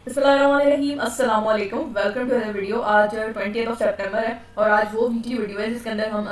अस्सलामुअलैकुम, welcome to other video. आज 20th of सितंबर है और आज वो वीकली वीडियो है जिसके अंदर हम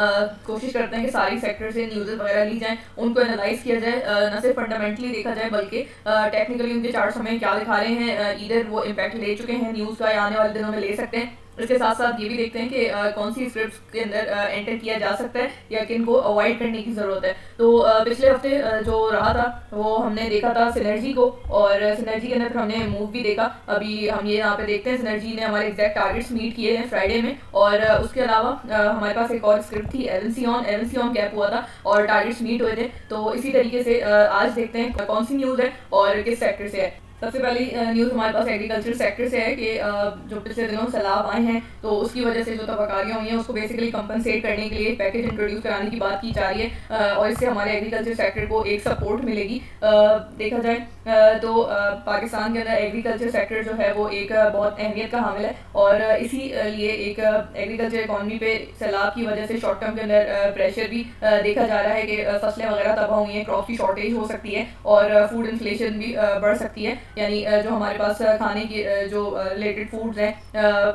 कोशिश करते हैं कि सारी सेक्टर से न्यूज़ वगैरह ली जाएं, उनको एनालाइज किया जाए, न सिर्फ फंडामेंटली देखा जाए बल्कि टेक्निकली उनके चार्ट्स हमें क्या दिखा रहे हैं, इधर वो इम्पैक्ट ले चुके हैं न्यूज़ का या आने वाले दिनों में ले सकते हैं। इसके साथ साथ ये भी देखते हैं कि कौन सी स्क्रिप्ट्स के अंदर एंटर किया जा सकता है या किन को अवॉइड करने की ज़रूरत है। तो पिछले हफ्ते जो रहा था वो हमने देखा था सिनर्जी को, और सिनर्जी के अंदर हमने मूव भी देखा। अभी हम ये यहाँ पे देखते हैं सिनर्जी ने हमारे एग्जैक्ट टारगेट्स मीट किए हैं फ्राइडे में, और उसके अलावा हमारे पास एक और स्क्रिप्ट थी एवंसियन गैप हुआ था और टारगेट्स मीट हुए थे। तो इसी तरीके से आज देखते हैं कौन सी न्यूज़ है और किस सेक्टर से है। सबसे पहली न्यूज़ हमारे पास एग्रीकल्चर सेक्टर से है कि जो पिछले दिनों सैलाब आए हैं तो उसकी वजह से जो तबाकारियाँ हुई हैं उसको बेसिकली कंपनसेट करने के लिए पैकेज इंट्रोड्यूस कराने की बात की जा रही है, और इससे हमारे एग्रीकल्चर सेक्टर को एक सपोर्ट मिलेगी। देखा जाए तो पाकिस्तान के अंदर एग्रीकल्चर सेक्टर जो है वो एक बहुत अहमियत का हामिल है, और इसी लिए एक एग्रीकल्चर इकॉनमी पे सैलाब की वजह से शॉर्ट टर्म के अंदर प्रेशर भी देखा जा रहा है कि फसलें वगैरह तबाह हुई हैं, क्रॉप की शॉर्टेज हो सकती है और फूड इन्फ्लेशन भी बढ़ सकती है। यानी जो हमारे पास खाने की जो रिलेटेड फूड्स हैं,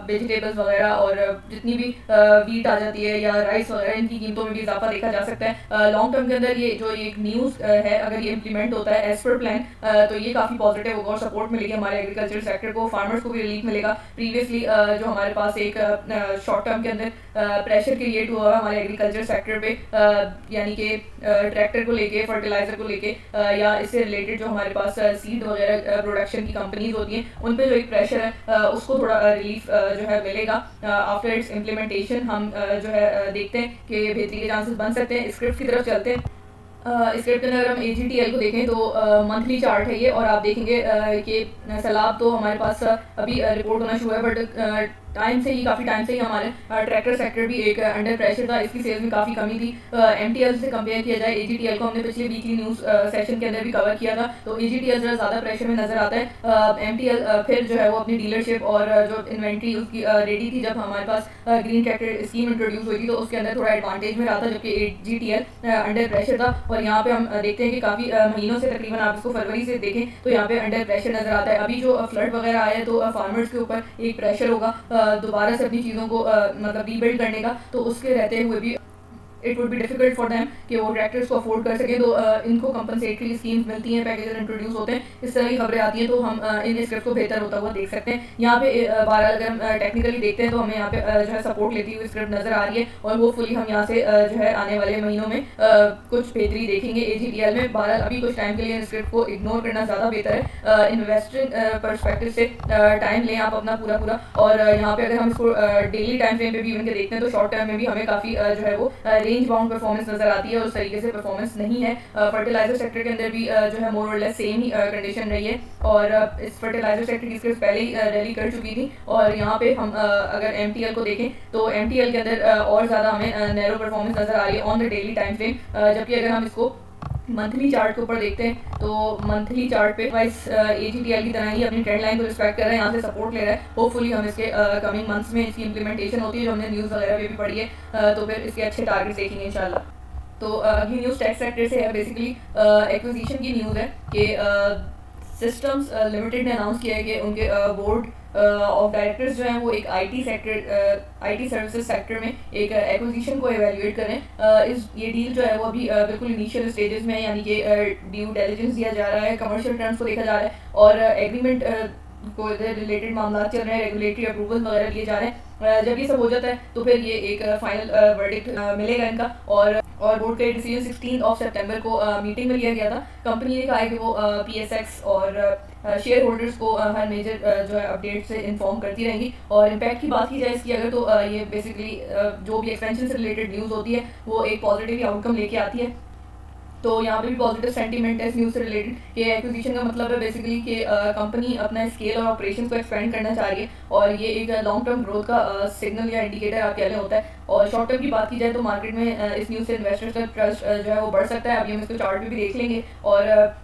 वेजिटेबल्स वगैरह और जितनी भी वीट आ जाती है या राइस वगैरह, इनकी कीमतों में भी इजाफा देखा जा सकता है। लॉन्ग टर्म के अंदर ये जो एक न्यूज़ है, अगर ये इम्प्लीमेंट होता है एज पर प्लान, तो ये काफ़ी पॉजिटिव होगा और सपोर्ट मिलेगी हमारे एग्रीकल्चर सेक्टर को, फार्मर्स को भी रिलीफ मिलेगा। प्रीवियसली जो हमारे पास एक शॉर्ट टर्म के अंदर प्रेशर क्रिएट हुआ है हमारे एग्रीकल्चर सेक्टर पे, यानी कि ट्रैक्टर को लेके, फर्टिलाइजर को लेके, या इससे रिलेटेड जो हमारे पास सीड वगैरह प्रोडक्शन की कंपनीज होती हैं उन पे जो एक प्रेशर है उसको थोड़ा रिलीफ जो है मिलेगा आफ्टर इट्स इम्प्लीमेंटेशन। हम जो है देखते हैं कि बेहतरी के चांसेस बन सकते हैं। स्क्रिप्ट की तरफ चलते हैं। स्क्रिप्ट के अंदर अगर हम AGTL को देखें तो मंथली चार्ट है ये, और आप देखेंगे कि सैलाब तो हमारे पास अभी रिपोर्ट होना शुरू है, बट टाइम से ही, काफ़ी टाइम से ही हमारे ट्रैक्टर सेक्टर भी एक अंडर प्रेशर था, इसकी सेल्स में काफ़ी कमी थी। MTL से कंपेयर किया जाए AGTL को हमने पिछले वीकली न्यूज़ सेशन के अंदर भी कवर किया था, तो AGTL ज़रा ज़्यादा प्रेशर में नज़र आता है। MTL फिर जो है वो अपनी डीलरशिप और जो इन्वेंट्री उसकी रेडी थी जब हमारे पास ग्रीन ट्रैक्टर स्कीम इंट्रोड्यूस हुई थी, तो उसके अंदर थोड़ा एडवांटेज में रहा था, जबकि AGTL अंडर प्रेशर था। और यहाँ पे हम देखते हैं कि काफ़ी महीनों से, तकरीबन आप इसको फरवरी से देखें तो यहाँ पे अंडर प्रेशर नज़र आता है। अभी जो फ्लड वगैरह आया है तो फार्मर्स के ऊपर एक प्रेशर होगा दोबारा से अपनी चीज़ों को मतलब रीबिल्ड करने का, तो उसके रहते हुए भी it would be difficult for them कि वो ट्रैक्टर्स को अफोर्ड कर सकें। तो इनको कंपनसेटरी स्कीम्स मिलती हैं, पैकेजेस इंट्रोड्यूस होते हैं, इस तरह की खबरें आती हैं, तो हम इन स्क्रिप्ट को बेहतर होता हुआ देख सकते हैं। यहाँ पे बहरहाल अगर हम टेक्निकली देखते हैं तो हमें यहाँ पे जो है सपोर्ट लेती हुई स्क्रिप्ट नज़र आ रही है, और होपफुली हम यहाँ से जो है आने वाले महीनों में कुछ बेहतरी देखेंगे AGTL में। बहरहाल अभी कुछ टाइम के लिए स्क्रिप्ट को इग्नोर करना ज़्यादा बेहतर है। इन्वेस्टिंग परस्पेक्टिव से टाइम लें आप अपना पूरा, और यहाँ पे अगर हम इसको डेली टाइम फ्रेम पे भी इवन के देखते हैं तो शॉर्ट टर्म में भी हमें काफ़ी जो है वो रेंज बाउंड परफॉर्मेंस नजर आती है, और उस तरीके से परफॉर्मेंस नहीं है। फर्टिलाइजर सेक्टर के अंदर भी जो है मोर और लेस सेम ही कंडीशन रही है, और इस फर्टिलाइजर सेक्टर की स्क्रिप्ट पहले ही रैली कर चुकी थी। और यहाँ पे हम अगर MTL को देखें तो MTL के अंदर और ज़्यादा हमें नैरो परफॉर्मेंस नजर आ रही है on the daily time frame, जबकि अगर हम इसको मंथली चार्ट के ऊपर देखते हैं तो मंथली चार्ट पे वाइस AGTL की तरह ही अपनी ट्रेंड लाइन को रिस्पेक्ट कर रहा है, यहाँ से सपोर्ट ले रहा है। होपफुली हम इसके कमिंग मंथ्स में इसकी इंप्लीमेंटेशन होती है, जो हमने न्यूज़ वगैरह पे भी पढ़ी है, तो फिर इसके अच्छे टारगेट देखेंगे इंशाल्लाह। तो अगली न्यूज़ टेक सेक्टर से है, बेसिकली एक्विजिशन की न्यूज़ है कि सिस्टम्स लिमिटेड ने अनाउंस किया है कि उनके बोर्ड ऑफ डायरेक्टर्स जो हैं वो एक IT सर्विसेज सेक्टर में एक एक्विजिशन को एवेल्युएट करें। ये डील जो है वो अभी बिल्कुल इनिशियल स्टेजेस में है, यानी कि ड्यू डिलिजेंस दिया जा रहा है, कमर्शियल टर्म्स को देखा जा रहा है, और एग्रीमेंट को रिलेटेड मामला चल रहे हैं, रेगुलेटरी अप्रूवल वगैरह लिए जा रहे हैं। जब ये सब हो जाता है तो फिर ये एक फाइनल वर्डिक्ट मिलेगा इनका, और बोर्ड का डिसीजन 16 सितंबर को मीटिंग में लिया गया था। कंपनी ने कहा है कि वो PSX और शेयर होल्डर्स को हर मेजर जो है अपडेट से इन्फॉर्म करती रहेंगी। और इम्पैक्ट की बात की जाए इसकी अगर, तो ये बेसिकली जो भी एक्सपेंशन से रिलेटेड न्यूज़ होती है वो एक पॉजिटिव आउटकम लेके आती है। तो यहाँ पे भी पॉजिटिव सेंटीमेंट है इस न्यूज़ से रिलेटेड कि एक्विजिशन का मतलब है बेसिकली कि कंपनी अपना स्केल और ऑपरेशन को एक्सपेंड करना चाह रही है, और ये एक लॉन्ग टर्म ग्रोथ का सिग्नल या इंडिकेटर आप कह लें होता है। और शॉर्ट टर्म की बात की जाए तो मार्केट में इस न्यूज़ से इन्वेस्टर्स का ट्रस्ट जो है वो बढ़ सकता है। अभी हम इसको चार्ट पे भी देख लेंगे, और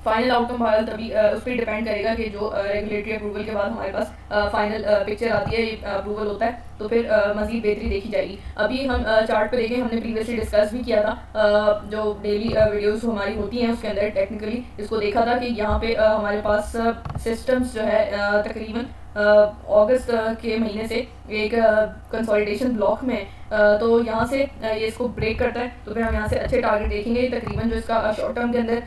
फाइनल आउटकम बहरहाल तभी उस पर डिपेंड करेगा कि जो रेगुलेटरी अप्रूवल के बाद हमारे पास फाइनल पिक्चर आती है, अप्रूवल होता है, तो फिर मज़ीद बेहतरी देखी जाएगी। अभी हम चार्ट पे देखें, हमने प्रीवियसली डिस्कस भी किया था जो डेली वीडियोस हमारी होती हैं उसके अंदर टेक्निकली इसको देखा था कि यहाँ पे हमारे पास सिस्टम्स जो है तकरीबन अगस्त के महीने से एक कंसोलिडेशन ब्लॉक में तो यहाँ से ये इसको ब्रेक करता है, तो फिर हम यहाँ से अच्छे टारगेट देखेंगे। तकरीबन जो इसका शॉर्ट टर्म के अंदर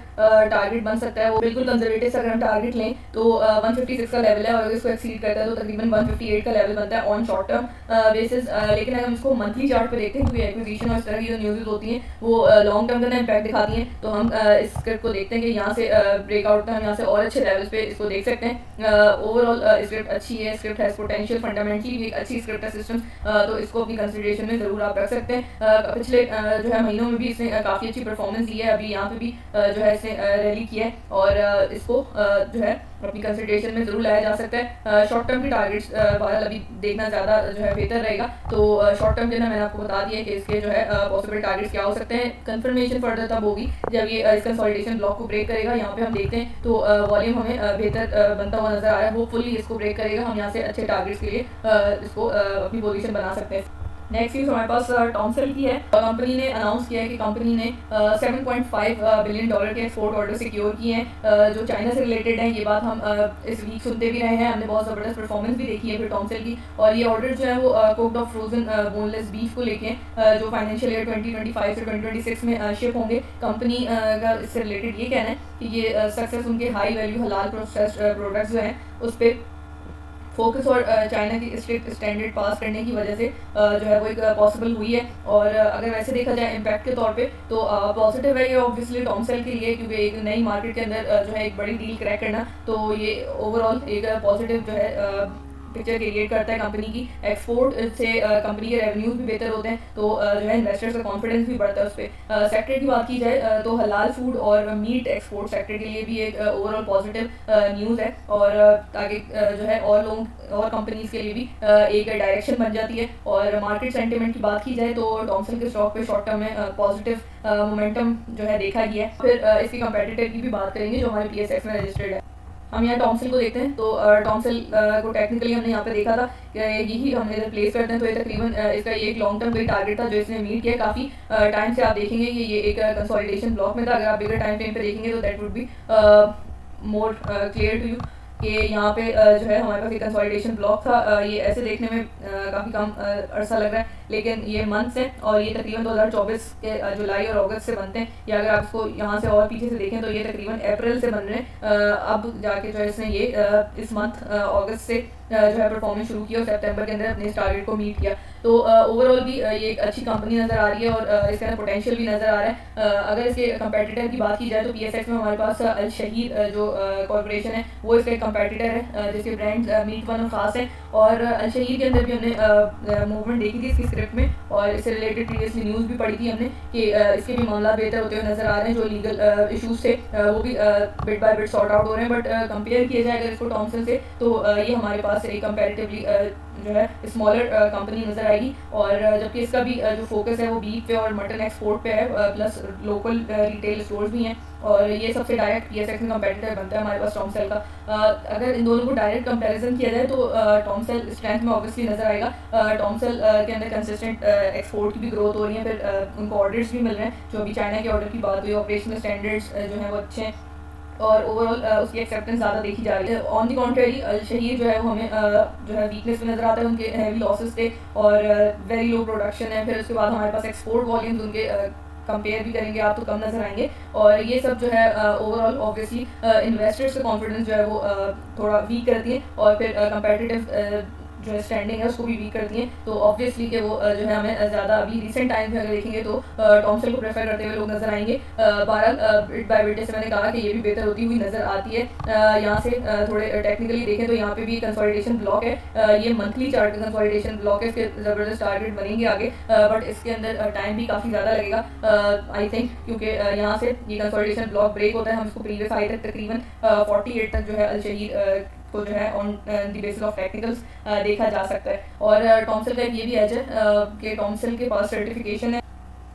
टारगेट बन सकता है वो बिल्कुल कंजर्वेटिव से अगर हम टारगेट लें तो 156 का लेवल है, और अगर इसको एक्सीड करता है तो तकरीबन 158 का लेवल बनता है ऑन शॉर्ट टर्म बेसिस। लेकिन अगर हम इसको मंथली चार्ट पे देखते हैं, क्योंकि एक्विजिशन और इस तरह की जो न्यूज़ होती हैं वो लॉन्ग टर्म के अंदर इम्पैक्ट दिखाती हैं, तो हम इस स्क्रिप्ट को देखते हैं कि यहाँ से ब्रेकआउट का हम यहाँ से और अच्छे लेवल्स पे इसको देख सकते हैं। ओवरऑल स्क्रिप्ट अच्छी है, स्क्रिप्ट हैज़ पोटेंशियल, फंडामेंटली भी एक अच्छी स्क्रिप्ट है सिस्टम, तो इसको अपनी कंसिडरेशन में ज़रूर आप रख सकते हैं। पिछले जो है महीनों में भी इसने काफ़ी अच्छी परफॉर्मेंस दी है, अभी यहाँ पे भी जो है इसने रैली किया है, और इसको जो है अपनी कंसिडरेशन में ज़रूर लाया जा सकता है। शॉर्ट टर्म की टारगेट्स बहरहाल अभी देखना ज़्यादा जो है बेहतर रहेगा, तो शॉर्ट टर्म के अंदर मैंने आपको बता दिया कि इसके जो है पॉसिबल टारगेट्स क्या हो सकते हैं। कंफर्मेशन फर्दर तब होगी जब ये इस कंसोलिडेशन ब्लॉक को ब्रेक करेगा। यहाँ पे हम देखते हैं तो वॉल्यूम हमें बेहतर बनता हुआ नजर आ रहा है, होपफुली इसको ब्रेक करेगा, हम यहाँ से अच्छे टारगेट्स के लिए इसको अपनी पोजीशन बना सकते हैं। नेक्स्ट न्यूज़ हमारे पास टॉमसेल की है, और कंपनी ने अनाउंस किया है कि कंपनी ने $7.5 बिलियन के एक्सपोर्ट ऑर्डर सिक्योर किए हैं जो चाइना से रिलेटेड हैं। ये बात हम इस वीक सुनते भी रहे हैं, हमने बहुत ज़बरदस्त परफॉर्मेंस भी देखी है फिर टॉमसेल की, और ये ऑर्डर जो है वो cooked of frozen boneless beef को लेके जो फाइनेंशियल ईयर 2025 से 2026 में शिप होंगे। कंपनी का इससे रिलेटेड ये कहना है कि ये सक्सेस उनके हाई वैल्यू हलाल प्रोसेस्ड प्रोडक्ट्स जो हैं उस पर फोकस और चाइना की स्ट्रिक्ट स्टैंडर्ड पास करने की वजह से जो है वो एक पॉसिबल हुई है। और अगर वैसे देखा जाए इम्पैक्ट के तौर पे तो पॉजिटिव है ये ऑब्वियसली टॉमसेल के लिए, क्योंकि एक नई मार्केट के अंदर जो है एक बड़ी डील क्रैक करना, तो ये ओवरऑल एक पॉजिटिव जो है पिक्चर क्रिएट करता है कंपनी की। एक्सपोर्ट से कंपनी के रेवेन्यूज भी बेहतर होते हैं, तो जो है इन्वेस्टर्स का कॉन्फिडेंस भी बढ़ता है उस पर। सेक्टर की बात की जाए तो हलाल फूड और मीट एक्सपोर्ट सेक्टर के लिए भी एक ओवरऑल पॉजिटिव न्यूज़ है, और ताकि जो है और लोग और कंपनीज के लिए भी एक डायरेक्शन बन जाती है। और मार्केट सेंटिमेंट की बात की जाए तो टॉमसेल के स्टॉक पे शॉर्ट टर्म में पॉजिटिव मोमेंटम जो है देखा गया है। फिर इसके कंपेटिटर की भी बात करेंगे जो हमारे PSX में रजिस्टर्ड है। हम यहाँ टॉमसेल को देखते हैं, तो टॉमसेल को टेक्निकली हमने यहाँ पे देखा था कि यही हम इधर प्लेस करते हैं, तो ये तकरीबन इसका ये एक लॉन्ग टर्म कोई टारगेट था जो इसने मीट किया। काफ़ी टाइम से आप देखेंगे कि ये एक कंसोलिडेशन ब्लॉक में था। अगर आप बिगर टाइम फ्रेम पे देखेंगे तो that would be more clear to you कि यहाँ पे जो है हमारे पास एक कंसोलिडेशन ब्लॉक था। ये ऐसे देखने में काफ़ी कम अरसा लग रहा है, लेकिन ये मंथ्स हैं और ये तकरीबन 2024 के जुलाई और अगस्त से बनते हैं, या अगर आप इसको यहाँ से और पीछे से देखें तो ये तकरीबन अप्रैल से बन रहे हैं। अब जाके जो है इसने ये इस मंथ अगस्त से जो है परफॉर्मेंस शुरू की और सितंबर के अंदर अपने इस टारगेट को मीट किया। तो ओवरऑल भी ये एक अच्छी कंपनी नज़र आ रही है और इसके अंदर पोटेंशियल भी नज़र आ रहा है। अगर इसके कंपेटिटर की बात की जाए तो PSX में हमारे पास अल शहीर जो कॉर्पोरेशन है वो इसका एक कंपेटिटर है जिसके ब्रांड मीट वन और ख़ास है, और अल शहीर के अंदर भी हमने मूवमेंट देखी थी इसकी स्क्रिप्ट में, और इससे रिलेटेड प्रीवियसली न्यूज़ भी पढ़ी थी हमने कि इसके भी मामला बेहतर होते हुए नज़र आ रहे हैं। जो लीगल इशूज़ थे वो भी bit by bit sort out हो रहे हैं, बट कंपेयर किया जाए अगर इसको टॉमसन से तो ये हमारे पास एक कंपेरेटिवली जो है स्मॉलर कंपनी नज़र आएगी। और जबकि इसका भी जो फोकस है वो बीफ पे और मटन एक्सपोर्ट पे है, प्लस लोकल रिटेल स्टोर्स भी हैं, और ये सबसे डायरेक्ट PSX में कंपेटिटर बनता है हमारे पास टॉमसेल का। अगर इन दोनों को डायरेक्ट कंपैरिजन किया जाए तो टॉमसेल स्ट्रेंथ में ऑब्वियसली नज़र आएगा। टॉमसेल के अंदर कंसिस्टेंट एक्सपोर्ट की भी ग्रोथ हो रही है, फिर उनको ऑर्डर्स भी मिल रहे हैं। जो अभी चाइना के ऑर्डर की बात हुई, ऑपरेशनल स्टैंडर्ड्स जो हैं वो अच्छे हैं और ओवरऑल उसकी एक्सेप्टेंस ज़्यादा देखी जा रही है। ऑन दी कॉन्ट्रेरी अल शहीर जो है वो हमें जो है वीकनेस में नज़र आता है, उनके हैवी लॉसेस थे और वेरी लो प्रोडक्शन है। फिर उसके बाद हमारे पास एक्सपोर्ट वॉल्यूम्स उनके कंपेयर भी करेंगे आप तो कम नज़र आएंगे, और ये सब जो है ओवरऑल ऑब्वियसली इन्वेस्टर्स का कॉन्फिडेंस जो है वो थोड़ा वीक करती है, और फिर कंपेटिटिव जो है स्टैंडिंग है उसको भी वीक करती हैं। तो ऑब्वियसली कि वो जो है हमें ज़्यादा अभी रिसेंट टाइम में अगर देखेंगे तो टॉमसेल को प्रेफर करते हुए लोग नज़र आएंगे। बहरहाल बिट बाय बिट से मैंने कहा कि ये भी बेहतर होती हुई नज़र आती है। यहाँ से थोड़े टेक्निकली देखें तो यहाँ पे भी कंसोलिडेशन ब्लॉक है, ये मंथली चार्ट का कंसोलिडेशन ब्लॉक है, इसके ज़बरदस्त टारगेट बनेंगे आगे, बट इसके अंदर टाइम भी काफ़ी ज़्यादा लगेगा आई थिंक, क्योंकि यहाँ से ये कंसोलिडेशन ब्लॉक ब्रेक होता है। हम इसको प्रीवियस हाई तक तकरीबन 48 तक जो है अल शहीर को जो है on the basis of technicals देखा जा सकता है। और टॉमसेल का एक ये भी एज है कि टॉमसेल के पास सर्टिफिकेशन है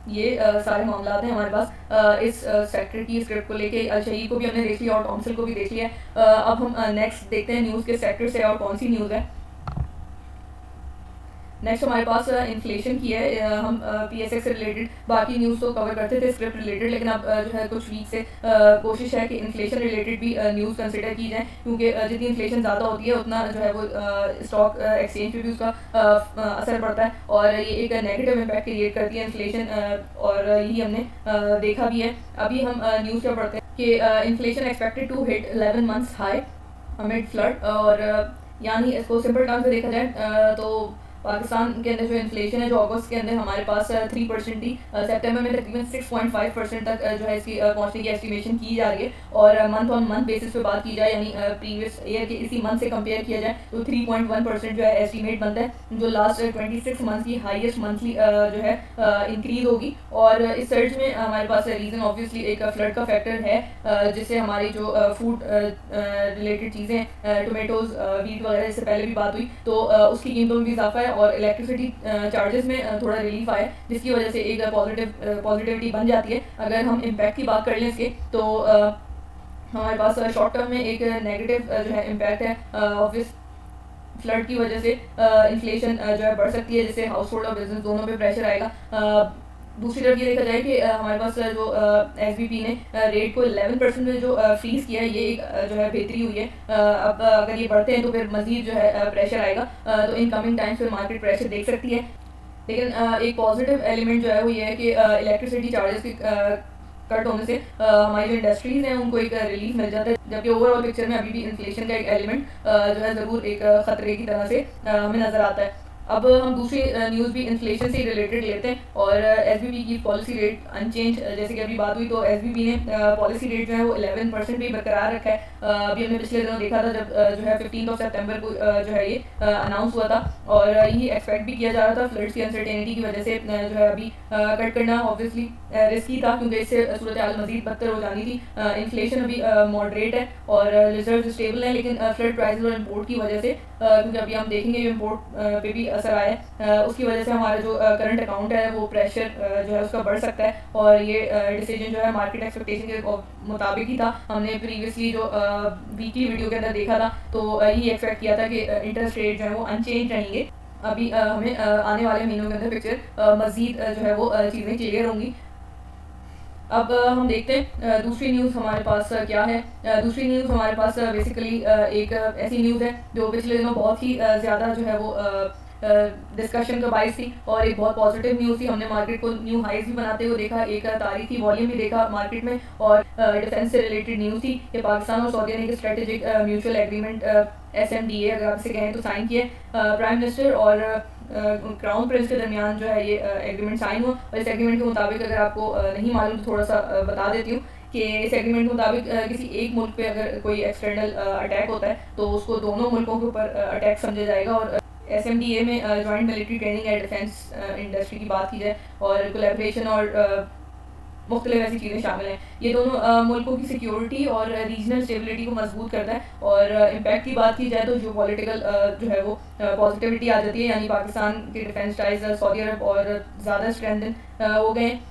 ये सारे मामला हैं हमारे पास इस सेक्टर की स्क्रिप्ट को लेके। अल-शहीर को भी हमने देख लिया और टॉम्सन को भी देख लिया है। अब हम नेक्स्ट देखते हैं न्यूज़ के सेक्टर से और कौन सी न्यूज़ है। नेक्स्ट हमारे पास इन्फ्लेशन की है। हम PSX से रिलेटेड बाकी न्यूज़ तो कवर करते थे स्क्रिप्ट रिलेटेड, लेकिन अब जो है कुछ वीक से कोशिश है कि इन्फ्लेशन रिलेटेड भी न्यूज़ कंसिडर की जाए, क्योंकि जितनी इन्फ्लेशन ज़्यादा होती है उतना जो है वो स्टॉक एक्सचेंज पे भी उसका असर पड़ता है और ये एक नेगेटिव इम्पैक्ट क्रिएट करती है इन्फ्लेशन, और यही हमने देखा भी है। अभी हम न्यूज़ क्या पढ़ते हैं कि inflation expected to hit 11 months high amid flood, और यानी इसको सिंपल टर्म्स में देखा जाए तो पाकिस्तान के अंदर जो इन्फ्लेशन है जो अगस्त के अंदर हमारे पास 3% थी, सितंबर में तकरीबन 6.5% तक जो है इसकी पहुंचने की एस्टिमेशन की जा रही है। और मंथ ऑन मंथ बेसिस पे बात की जाए, यानी प्रीवियस ईयर के इसी मंथ से कंपेयर किया जाए तो 3.1% जो है एस्टिमेट बनता है, जो लास्ट 26 मंथ की हाईएस्ट मंथली जो है इंक्रीज होगी। और इस सर्च में हमारे पास रीज़न ऑब्वियसली एक फ्लड का फैक्टर है, जिससे हमारी जो फूड रिलेटेड चीज़ें टोमेटोज़ वीट वगैरह, इससे पहले भी बात हुई, तो उसकी कीमतों में भी इजाफा है और इलेक्ट्रिसिटी चार्जेस में थोड़ा रिलीफ आया, जिसकी वजह से एक पॉजिटिविटी बन जाती है। अगर हम इम्पैक्ट की बात कर लें इसके, तो हमारे पास शॉर्ट टर्म में एक नेगेटिव जो है इम्पैक्ट है ऑब्वियस फ्लड की वजह से। इन्फ्लेशन जो है बढ़ सकती है, जिससे हाउस होल्ड और बिजनेस दोनों पे प्रेशर आएगा। दूसरी तरफ ये देखा जाए कि हमारे पास जो SBP ने रेट को 11% में जो फ्रीज किया है, ये एक जो है बेहतरी हुई है। अब अगर ये बढ़ते हैं तो फिर मजीद जो है प्रेशर आएगा, तो इन कमिंग टाइम्स में मार्केट प्रेशर देख सकती है। लेकिन एक पॉजिटिव एलिमेंट जो है वो ये है कि इलेक्ट्रिसिटी चार्जेस की कट होने से हमारी जो इंडस्ट्रीज हैं उनको एक रिलीफ मिल जाता है, जबकि ओवरऑल पिक्चर में अभी भी इन्फ्लेशन का एक एलिमेंट जो है ज़रूर एक ख़तरे की तरह से हमें नज़र आता है। अब हम दूसरी न्यूज़ भी इन्फ्लेशन से रिलेटेड लेते हैं, और SBP की पॉलिसी रेट अनचेंज, जैसे कि अभी बात हुई, तो SBP ने पॉलिसी रेट जो है वो 11% भी बरकरार रखा है। अभी हमने पिछले दिनों देखा था जब जो है 15 सितंबर को जो है ये अनाउंस हुआ था, और यही एक्सपेक्ट भी किया जा रहा था। फ्लड्स की अनसर्टेनिटी की वजह से जो है अभी कट करना ऑब्वियसली रिस्की था, क्योंकि इससे सूरत हाल मज़ीद बदतर हो जानी थी। इन्फ्लेशन अभी मॉडरेट है और रिजर्व स्टेबल है, लेकिन फ्लड प्राइस और इम्पोर्ट की वजह से, क्योंकि अभी हम देखेंगे इम्पोर्ट पे भी असर आया है, उसकी वजह से हमारा जो करंट अकाउंट है वो प्रेशर जो है उसका बढ़ सकता है। और ये डिसीजन जो है मार्केट एक्सपेक्टेशन के मुताबिक ही था। हमने प्रीवियसली जो वीकली वीडियो के अंदर देखा था, तो यही एक्सपेक्ट किया था कि इंटरेस्ट रेट जो है वो अनचेंज रहेंगे। अभी हमें आने वाले महीनों के अंदर पिक्चर मज़ीद जो है वो चीज़ें क्लियर होंगी। अब हम देखते हैं दूसरी न्यूज़ हमारे पास क्या है। दूसरी न्यूज़ हमारे पास बेसिकली एक ऐसी न्यूज़ है जो पिछले दिनों बहुत ही ज़्यादा जो है वो डिस्कशन का बाइस थी, और एक बहुत पॉजिटिव न्यूज़ थी। हमने मार्केट को न्यू हाइज भी बनाते हुए देखा, एक तारीखी वॉल्यूम भी देखा मार्केट में, और डिफेंस से रिलेटेड न्यूज़ थी कि पाकिस्तान और सऊदी अरब ने स्ट्रेटेजिक म्यूचुअल एग्रीमेंट SMDA अगर आपसे कहें तो साइन किए। प्राइम मिनिस्टर और क्राउन प्रिंस के दरमियान जो है ये एग्रीमेंट साइन हुआ, और इस एग्रीमेंट के मुताबिक अगर आपको नहीं मालूम तो थोड़ा सा बता देती हूँ कि इस एग्रीमेंट के मुताबिक किसी एक मुल्क पे अगर कोई एक्सटर्नल अटैक होता है तो उसको दोनों मुल्कों के ऊपर अटैक समझा जाएगा। और SMDA में joint military training and defence industry की बात की जाए और कोलैबोरेशन और मुख्तलिफ ऐसी चीज़ें शामिल हैं। ये दोनों मुल्कों की सिक्योरिटी और रीजनल स्टेबिलिटी को मजबूत करता है। और इम्पैक्ट की बात की जाए तो जो पॉलिटिकल जो है वो पॉजिटिविटी आ जाती है, यानी पाकिस्तान के डिफेंस टाइज सऊदी अरब और ज़्यादा स्ट्रेंथन हो गए हैं,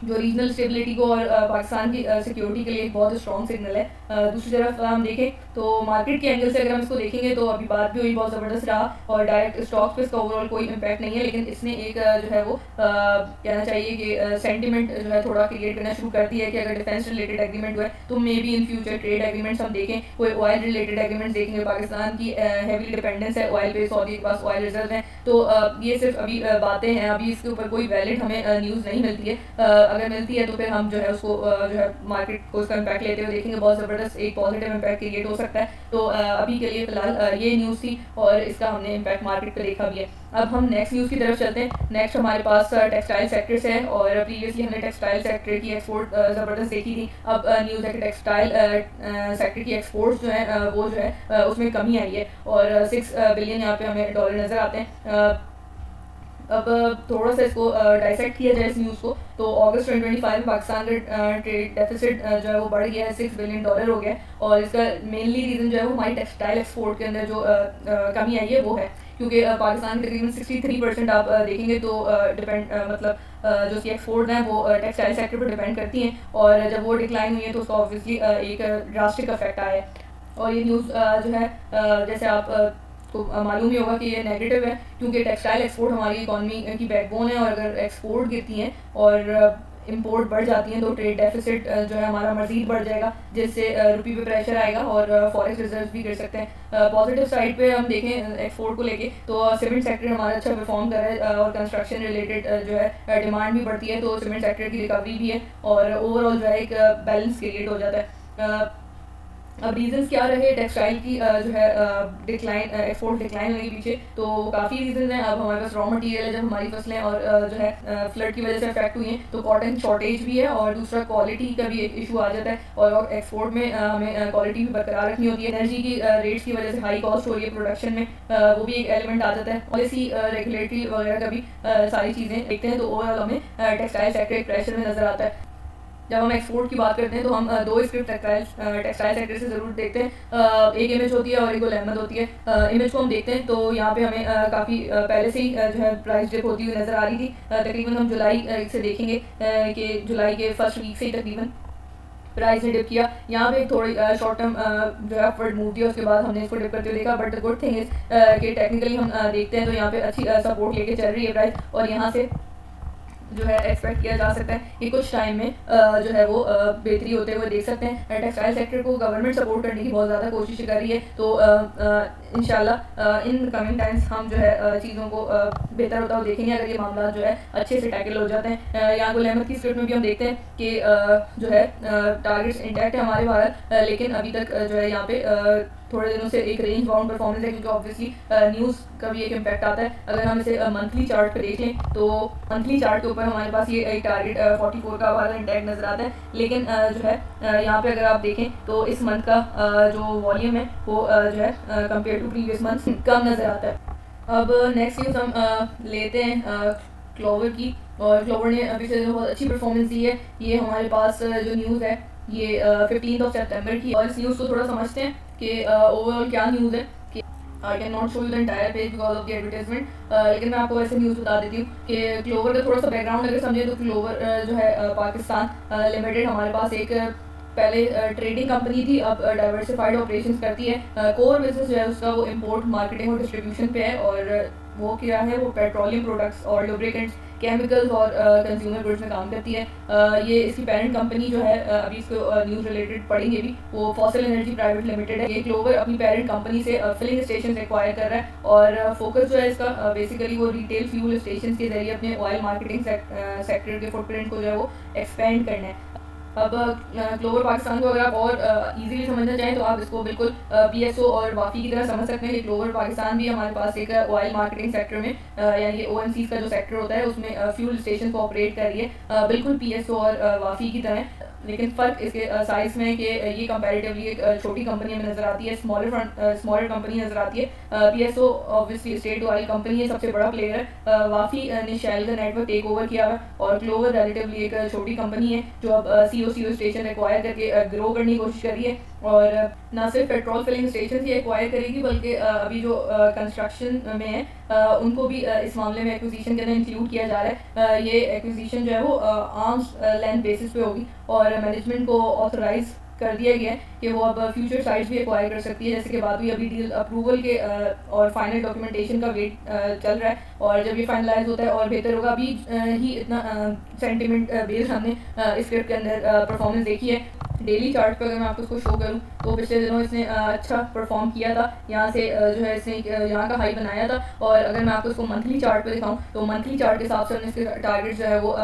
जो रीजनल स्टेबिलिटी को और पाकिस्तान की सिक्योरिटी के लिए एक बहुत स्ट्रॉन्ग सिग्नल है। दूसरी तरफ हम देखें तो मार्केट के एंगल से अगर हम इसको देखेंगे तो अभी बात भी हुई, बहुत ज़बरदस्त रहा, और डायरेक्ट स्टॉक्स पे इसका ओवरऑल कोई इम्पैक्ट नहीं है, लेकिन इसने एक जो है वो कहना चाहिए कि सेंटिमेंट जो है थोड़ा क्रिएट करना शुरू करती है कि अगर डिफेंस रिलेटेड एग्रीमेंट हुआ है तो may be in future trade agreements हम देखें, कोई ऑयल रिलेटेड एग्रीमेंट्स देखेंगे। पाकिस्तान की हैवी डिपेंडेंस है ऑयल पे, सऊदी के पास ऑयल रिजर्व है, तो ये सिर्फ अभी बातें हैं, अभी इसके ऊपर कोई वैलिड हमें न्यूज़ नहीं मिलती है। अगर मिलती है तो फिर हम जो है उसको जो है मार्केट को उसका इम्पैक्ट लेते हुए देखेंगे, बहुत ज़बरदस्त एक पॉजिटिव इम्पैक्ट क्रिएट हो सकता है। तो अभी के लिए फिलहाल ये न्यूज़ थी और इसका हमने इम्पैक्ट मार्केट पे देखा भी है। अब हम नेक्स्ट न्यूज़ की तरफ चलते हैं। नेक्स्ट हमारे पास टेक्सटाइल सेक्टर से है, और प्रीवियसली हमने टेक्सटाइल सेक्टर की एक्सपोर्ट ज़बरदस्त देखी थी। अब न्यूज़ है कि टेक्सटाइल सेक्टर की एक्सपोर्ट्स जो है वो जो है उसमें कमी आई है, और 6 बिलियन यहाँ पे हमें डॉलर नज़र आते हैं। अब थोड़ा सा इसको डाइसेक्ट किया जाए इस न्यूज़ को, तो अगस्त 2025 में पाकिस्तान का ट्रेड डेफिसिट जो है वो बढ़ गया है, $6 बिलियन हो गया है। और इसका मेनली रीज़न जो है वो हमारी टेक्सटाइल एक्सपोर्ट के अंदर जो कमी आई है वो है, क्योंकि पाकिस्तान के तकरीबन 63% आप देखेंगे तो डिपेंड मतलब जो उसकी एक्सपोर्ट हैं वो टेक्सटाइल सेक्टर पर डिपेंड करती हैं, और जब वो डिक्लाइन हुई है तो उसका ऑब्वियसली एक ड्रास्टिक इफेक्ट आया है। और ये न्यूज़ जो है जैसे आप को मालूम ही होगा कि ये नेगेटिव है, क्योंकि टेक्सटाइल एक्सपोर्ट हमारी इकॉनमी की बैकबोन है, और अगर एक्सपोर्ट गिरती हैं और इंपोर्ट बढ़ जाती हैं तो ट्रेड डेफिसिट जो है हमारा मज़ीद बढ़ जाएगा, जिससे रुपये पे प्रेशर आएगा और फॉरेक्स रिजर्व भी गिर सकते हैं। पॉजिटिव साइड पे हम देखें एक्सपोर्ट को लेके तो सीमेंट सेक्टर हमारा अच्छा परफॉर्म कर रहा है, और कंस्ट्रक्शन रिलेटेड जो है डिमांड भी बढ़ती है, तो सीमेंट सेक्टर की रिकवरी भी है, और ओवरऑल जो है एक बैलेंस क्रिएट हो जाता है। अब रीजंस क्या रहे टेक्सटाइल की जो है डिक्लाइन एक्सपोर्ट डिक्लाइन होने के पीछे, तो काफ़ी रीजंस हैं। अब हमारे पास रॉ मटेरियल है, जब हमारी फसलें और जो है फ्लड की वजह से अफेक्ट हुई हैं तो कॉटन शॉर्टेज भी है, और दूसरा क्वालिटी का भी एक इशू आ जाता है, और एक्सपोर्ट में हमें क्वालिटी भी बरकरार रखनी होती है। एनर्जी की रेट्स की वजह से हाई कॉस्ट हो रही है प्रोडक्शन में, वो भी एक एलिमेंट आ जाता है। पॉलिसी रेगुलेटरी वगैरह का भी सारी चीज़ें देखते हैं, तो ओवरऑल हमें टेक्सटाइल सेक्टर एक प्रेशर में नज़र आता है। जब हम एक्सपोर्ट की बात करते हैं तो हम दो स्क्रिप्ट टेक्सटाइल सेक्टर से ज़रूर देखते हैं, एक इमेज होती है और एक गुल अहमद होती है। इमेज को हम देखते हैं तो यहाँ पे हमें काफ़ी पहले से ही जो है प्राइस डिप होती हुई नज़र आ रही थी। तकरीबन हम जुलाई से देखेंगे कि जुलाई के फर्स्ट वीक से ही तकरीबन प्राइस ने डिप किया। यहाँ पे थोड़ी शॉर्ट टर्म जो है अपवर्ड मूव दिया, उसके बाद हमने इसको डिप करते हुए देखा, बट गुड थिंग इज़ कि टेक्निकली हम देखते हैं तो यहाँ पे अच्छी सपोर्ट लेके चल रही है प्राइस, और यहाँ से जो है एक्सपेक्ट किया जा सकता है कि कुछ टाइम में जो है वो बेहतरी होते हुए देख सकते हैं। टेक्सटाइल सेक्टर को गवर्नमेंट सपोर्ट करने की बहुत ज़्यादा कोशिश कर रही है, तो इंशाल्लाह इन कमिंग टाइम्स हम जो है चीज़ों को बेहतर होता हुआ देखेंगे, अगर ये मामला जो है अच्छे से टैकल हो जाते हैं। यहाँ गुल अहमद की स्क्रिप्ट में भी हम देखते हैं कि जो है टारगेट्स इंटैक्ट है हमारे बाहर, लेकिन अभी तक जो है यहाँ पे थोड़े दिनों से एक रेंज बाउंड परफॉर्मेंस है, क्योंकि ऑब्वियसली न्यूज़ का भी एक इम्पैक्ट आता है। अगर हम इसे मंथली चार्ट पे देख लें तो मंथली चार्ट के ऊपर हमारे पास ये एक टारगेट 44 का वाला इंटैक्ट नज़र आता है, लेकिन जो है यहाँ पे अगर आप देखें तो इस मंथ का जो वॉल्यूम है वो जो है कंपेयर टू प्रीवियस मंथ कम नज़र आता है। अब नेक्स्ट न्यूज़ हम लेते हैं क्लोवर की, और क्लोवर ने अभी से बहुत अच्छी परफॉर्मेंस दी है। ये हमारे पास जो न्यूज़ है ये 15 सितंबर की, और इस न्यूज़ को थोड़ा समझते हैं कि ओवरऑल क्या न्यूज़ है। कि I can not show you the entire page because of the advertisement, लेकिन मैं आपको वैसे न्यूज़ बता देती हूँ कि क्लोवर का थोड़ा सा बैकग्राउंड अगर समझे तो क्लोवर जो है पाकिस्तान लिमिटेड हमारे पास एक पहले ट्रेडिंग कंपनी थी, अब डाइवर्सिफाइड ऑपरेशंस करती है। कोर बिजनेस जो है उसका वो इंपोर्ट मार्केटिंग और डिस्ट्रीब्यूशन पे है, और वो क्या है वो पेट्रोलियम प्रोडक्ट्स और लुब्रिकेंट्स केमिकल्स और कंज्यूमर गुड्स में काम करती है। ये इसकी पेरेंट कंपनी जो है अभी इसको न्यूज़ रिलेटेड पढ़ेंगे भी, वो फॉसिल एनर्जी प्राइवेट लिमिटेड है। ये क्लोवर अपनी पेरेंट कंपनी से फिलिंग स्टेशन एक्वायर कर रहा है, और फोकस जो है इसका बेसिकली वो रिटेल फ्यूल स्टेशन के जरिए अपने ऑयल मार्केटिंग सेक्टर के फुटप्रिंट को जो है वो एक्सपेंड करना है। अब क्लोवर पाकिस्तान को अगर आप और इजीली समझना चाहें तो आप इसको बिल्कुल पीएसओ और वाफी की तरह समझ सकते हैं कि क्लोवर पाकिस्तान भी हमारे पास एक ऑयल मार्केटिंग सेक्टर में यानी ओएमसी का जो सेक्टर होता है उसमें फ्यूल स्टेशन को ऑपरेट कर रही है, बिल्कुल पीएसओ और वाफी की तरह। लेकिन फ़र्क इसके साइज़ में कि ये कंपैरेटिवली एक छोटी कंपनी हमें नज़र आती है, स्मॉलर कंपनी नज़र आती है। PSO obviously state oil company है, सबसे बड़ा प्लेयर है। वाफी ने शेल का नेटवर्क टेक ओवर किया है, और क्लोवर रिलेटिवली एक छोटी कंपनी है जो अब सीओ स्टेशन एक्वायर करके ग्रो करने की कोशिश कर रही है, और ना सिर्फ पेट्रोल फिलिंग स्टेशन ही एक्वायर करेगी बल्कि अभी जो कंस्ट्रक्शन में है उनको भी इस मामले में एक्विजिशन के अंदर इंक्लूड किया जा रहा है। ये एक्विजिशन जो है वो आर्म्स लेंथ बेसिस पे होगी, और मैनेजमेंट को ऑथोराइज कर दिया गया है कि वो अब फ्यूचर साइट्स भी एक्वायर कर सकती है। जैसे कि बात हुई अभी डील अप्रूवल के और फाइनल डॉक्यूमेंटेशन का वेट चल रहा है, और जब ये फाइनलाइज होता है और बेहतर होगा। अभी ही इतना सेंटिमेंट बेस्ड हमने इस स्क्रिप्ट के अंदर परफॉर्मेंस देखी है। डेली चार्ट पर अगर मैं आपको इसको शो करूँ तो पिछले दिनों इसने अच्छा परफॉर्म किया था, यहाँ से जो है इसने यहाँ का हाई बनाया था। और अगर मैं आपको इसको मंथली चार्ट पे दिखाऊँ तो मंथली चार्ट के हिसाब से हमने इसके टारगेट जो है वो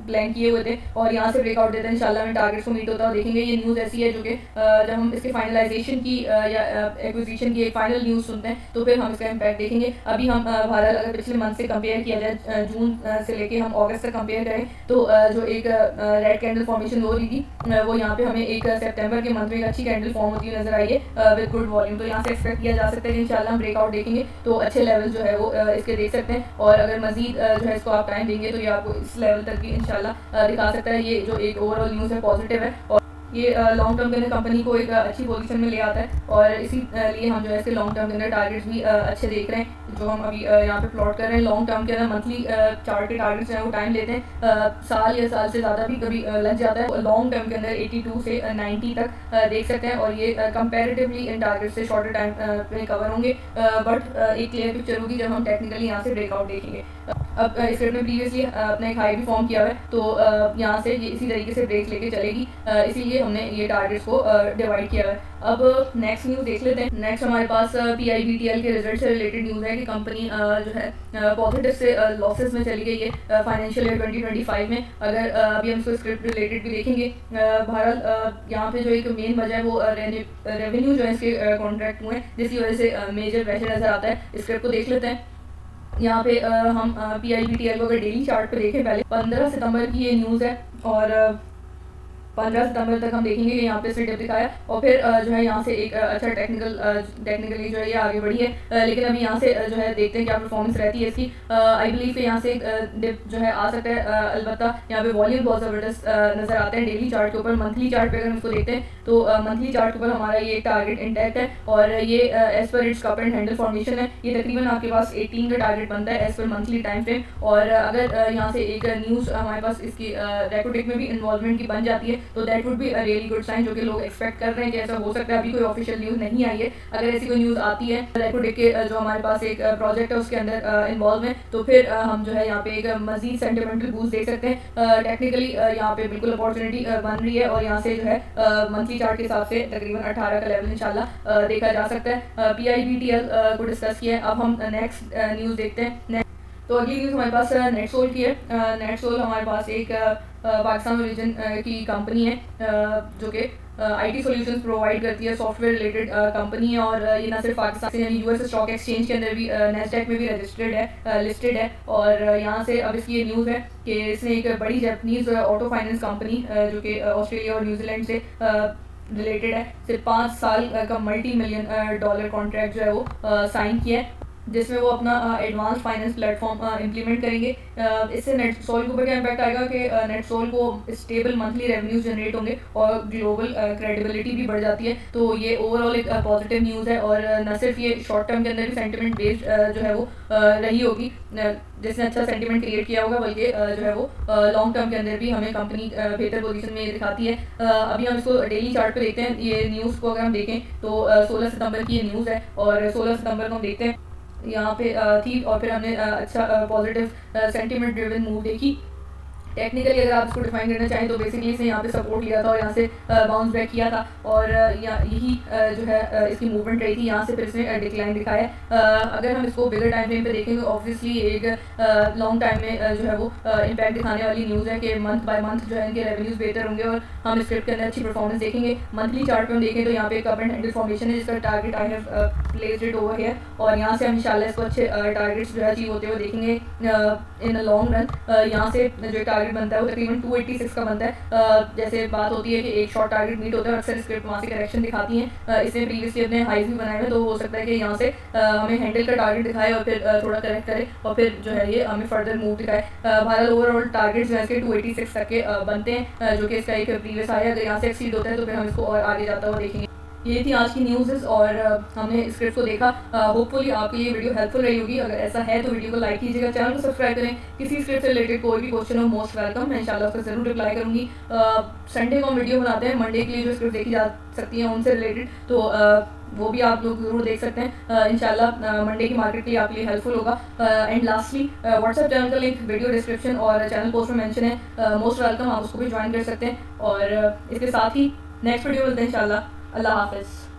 प्लान किए हुए थे, और यहाँ से ब्रेकआउट देते हैं इंशाल्लाह में टारगेट्स को मीट होता है। देखेंगे ये न्यूज़ ऐसी है जो कि जब हम इसके फाइनलाइजेशन की या एक्विजिशन की एक फाइनल न्यूज़ सुनते हैं तो फिर हम इसका इम्पैक्ट देखेंगे। अभी हम भारत अगर पिछले मंथ से कंपेयर किया जाए, जून से लेके हम अगस्त तक कंपेयर करें तो जो एक रेड कैंडल फॉर्मेशन हो रही थी वो यहाँ पे हमें हमें एक सितंबर के मंथ में एक अच्छी कैंडल फॉर्म होती हुई नजर आई है विद गुड वॉल्यूम। तो यहाँ से एक्सपेक्ट किया जा सकता है कि इंशाल्लाह हम ब्रेकआउट देखेंगे तो अच्छे लेवल जो है वो इसके देख सकते हैं। और अगर मजीद जो है इसको आप टाइम देंगे तो ये आपको इस लेवल तक भी इंशाल्लाह दिखा सकता है। ये जो एक ओवरऑल न्यूज़ है पॉजिटिव है और ये लॉन्ग टर्म के अंदर कंपनी को एक अच्छी पोजीशन में ले आता है और इसी लिए हम जो है इसके लॉन्ग टर्म के अंदर टारगेट्स भी अच्छे देख रहे हैं जो हम अभी यहाँ पे प्लॉट कर रहे हैं। लॉन्ग टर्म के अंदर मंथली चार्ट के टारगेट्स जो है वो टाइम लेते हैं, साल या साल से ज़्यादा भी कभी लग जाता है। लॉन्ग टर्म के अंदर 82 से 90 तक देख सकते हैं और ये कंपेरेटिवली इन टारगेट से शॉर्टर टाइम में कवर होंगे, बट एक क्लियर पिक्चर होगी जब हम टेक्निकली यहाँ से ब्रेकआउट देखेंगे। अब इस ट्रेड में प्रीवियसली अपना एक हाई भी फॉर्म किया है तो यहाँ से ये इसी तरीके से ब्रेक लेके चलेगी, इसीलिए हमने ये टारगेट्स को डिवाइड किया है। अब नेक्स्ट न्यूज़ देख लेते हैं। नेक्स्ट हमारे पास PIBTL के रिजल्ट से रिलेटेड न्यूज़ है कि कंपनी जो है पॉजिटिव से लॉसेस में चली गई है फाइनेंशियल ईयर 2025 में। अगर अभी हम इसको स्क्रिप्ट रिलेटेड भी देखेंगे, बहरहाल यहाँ पे जो एक मेन वजह है वो रेवेन्यू जो है इसके कॉन्ट्रैक्ट हुए हैं जिसकी वजह से मेजर प्रेशर नज़र आता है। स्क्रिप्ट को देख लेते हैं। यहाँ पे हम PIBTL को अगर डेली चार्ट पे देखें, पहले 15 सितंबर की ये न्यूज़ है और 15 सितंबर तक हम देखेंगे कि यहाँ पे इसने डिप दिखाया और फिर जो है यहाँ से एक अच्छा टेक्निकली जो है ये आगे बढ़ी है, लेकिन अभी यहाँ से जो है देखते हैं क्या परफॉर्मेंस रहती है इसकी। आई बिलीव कि यहाँ से डिप जो है आ सकता है, अलबत्ता यहाँ पे वॉल्यूम बहुत ज़बरदस्त नज़र आते हैं डेली चार्ट के ऊपर। मंथली चार्ट पे अगर हम इसको देखते हैं तो मंथली चार्ट के ऊपर हमारा ये टारगेट इंटैक्ट है और ये एज पर it's cup and handle formation है। ये तकरीबन आपके पास 18 का टारगेट बनता है as per monthly time frame. और अगर यहाँ से एक न्यूज़ हमारे पास इसकी रेकोटिक में भी इन्वॉल्वमेंट की बन जाती है तो that would be a really good sign, जो कि लोग एक्सपेक्ट कर रहे हैं कि ऐसा हो सकता है। अभी कोई ऑफिशियल न्यूज़ नहीं आई है, अगर ऐसी कोई न्यूज़ आती है रेकोटिक के जो हमारे पास एक प्रोजेक्ट है उसके अंदर इन्वॉल्व है तो फिर हम जो है यहाँ पे एक मजीद सेंटिमेंटल बूस्ट देख सकते हैं। टेक्निकली यहाँ पे बिल्कुल अपॉर्चुनिटी बन रही है और यहाँ से जो है मंथली चार्ट के हिसाब से तकरीबन 18 का लेवल इंशाल्लाह देखा जा सकता है। PIBTL को डिस्कस किया है। अब हम नेक्स्ट न्यूज़ देखते हैं। तो अगली न्यूज़ हमारे पास नेटसोल की है। नेटसोल हमारे पास एक पाकिस्तान रीजन की कंपनी है जो कि IT सॉल्यूशंस प्रोवाइड करती है, सॉफ्टवेयर रिलेटेड कंपनी है और ये ना सिर्फ पाकिस्तान से यानी US स्टॉक एक्सचेंज के अंदर भी NASDAQ में भी रजिस्टर्ड है, लिस्टेड है। और यहाँ से अब इसकी ये न्यूज़ है कि इसने एक बड़ी जापानीज़ ऑटो फाइनेंस कंपनी जो कि ऑस्ट्रेलिया और न्यूजीलैंड से रिलेटेड है, सिर्फ 5 साल का $multi-million कॉन्ट्रैक्ट जो है वो साइन किया है जिसमें वो अपना एडवांस फाइनेंस प्लेटफॉर्म इम्प्लीमेंट करेंगे। इससे नेटसोल के ऊपर क्या इम्पैक्ट आएगा कि नेटसोल को स्टेबल मंथली रेवेन्यूज जनरेट होंगे और ग्लोबल क्रेडिबिलिटी भी बढ़ जाती है। तो ये ओवरऑल एक पॉजिटिव न्यूज़ है और न सिर्फ ये शॉर्ट टर्म के अंदर भी सेंटिमेंट बेस्ड जो है वो रही होगी जिसने अच्छा सेंटिमेंट क्रिएट किया होगा, बल्कि जो है वो लॉन्ग टर्म के अंदर भी हमें कंपनी बेहतर पोजीशन में दिखाती है। अभी हम इसको डेली चार्ट पे देखते हैं। ये न्यूज़ को अगर हम देखें तो 16 सितंबर की ये न्यूज़ है और 16 सितंबर को हम देखते हैं यहाँ पे थी और फिर हमने अच्छा पॉजिटिव सेंटिमेंट ड्रिवन मूव देखी। टेक्निकली अगर आप इसको डिफाइन करना चाहें तो बेसिकली इसने यहाँ पे सपोर्ट लिया था और यहाँ से बाउंस बैक किया था और यही जो है इसकी मूवमेंट रही थी। यहाँ से फिर इसने डिक्लाइन दिखाया है। अगर हम इसको बिगर टाइम फ्रेम पे देखें तो ऑब्वियसली एक लॉन्ग टाइम में जो है वो इम्पैक्ट दिखाने वाली न्यूज़ है कि मंथ बाय मंथ जो है इनके रेवेन्यूज़ बेहतर होंगे और हम स्क्रिप्ट के अंदर अच्छी परफॉर्मेंस देखेंगे। मंथली चार्ट पर हम देखें तो यहाँ पे कप एंड हैंडल फॉर्मेशन है जिसका target I have placed it over here और यहाँ से हम इंशाल्लाह इसको अच्छे टारगेट्स जो है अचीव होते हुए देखेंगे इन अ लॉन्ग रन। यहाँ से जो टारगेट बनता है वो तकरीबन 286 का बनता है। जैसे बात होती है कि एक शॉर्ट टारगेट मीट होता है, अक्सर स्क्रिप्ट वहाँ से करेक्शन दिखाती हैं। इसने प्रीवियसली अपने हाइज भी बनाए हैं तो हो सकता है कि यहाँ से हमें हैंडल का टारगेट दिखाए और फिर थोड़ा करेक्ट करे और फिर जो है ये हमें फर्दर मूव दिखाए। भारत ओवरऑल टारगेट जो है इसके 286 तक के बनते हैं जो कि इसका एक प्रीवियस हाई है। अगर यहाँ से एक्सीड होता है तो फिर हम इसको और आगे जाता हुआ देखेंगे। ये थी आज की न्यूज़ और हमने स्क्रिप्ट को देखा। होपफुली आपके लिए वीडियो हेल्पफुल रही होगी। अगर ऐसा है तो वीडियो को लाइक कीजिएगा, चैनल को सब्सक्राइब करें। किसी स्क्रिप्ट से रिलेटेड कोई भी क्वेश्चन हो मोस्ट वेलकम, मैं इंशाल्लाह उसका ज़रूर रिप्लाई करूँगी। संडे को हम वीडियो बनाते हैं, मंडे के लिए जो स्क्रिप्ट देखी जा सकती हैं उनसे रिलेटेड, तो वो भी आप लोग ज़रूर देख सकते हैं। इंशाल्लाह मंडे की मार्केट के लिए आपके लिए हेल्पफुल होगा। एंड लास्टली व्हाट्सएप चैनल का लिंक वीडियो डिस्क्रिप्शन और चैनल पोस्ट में मेंशन है, मोस्ट वेलकम, आप उसको भी ज्वाइन कर सकते हैं। और इसके साथ ही नेक्स्ट वीडियो मिलते हैं इंशाल्लाह। अल्लाह हाफिज़।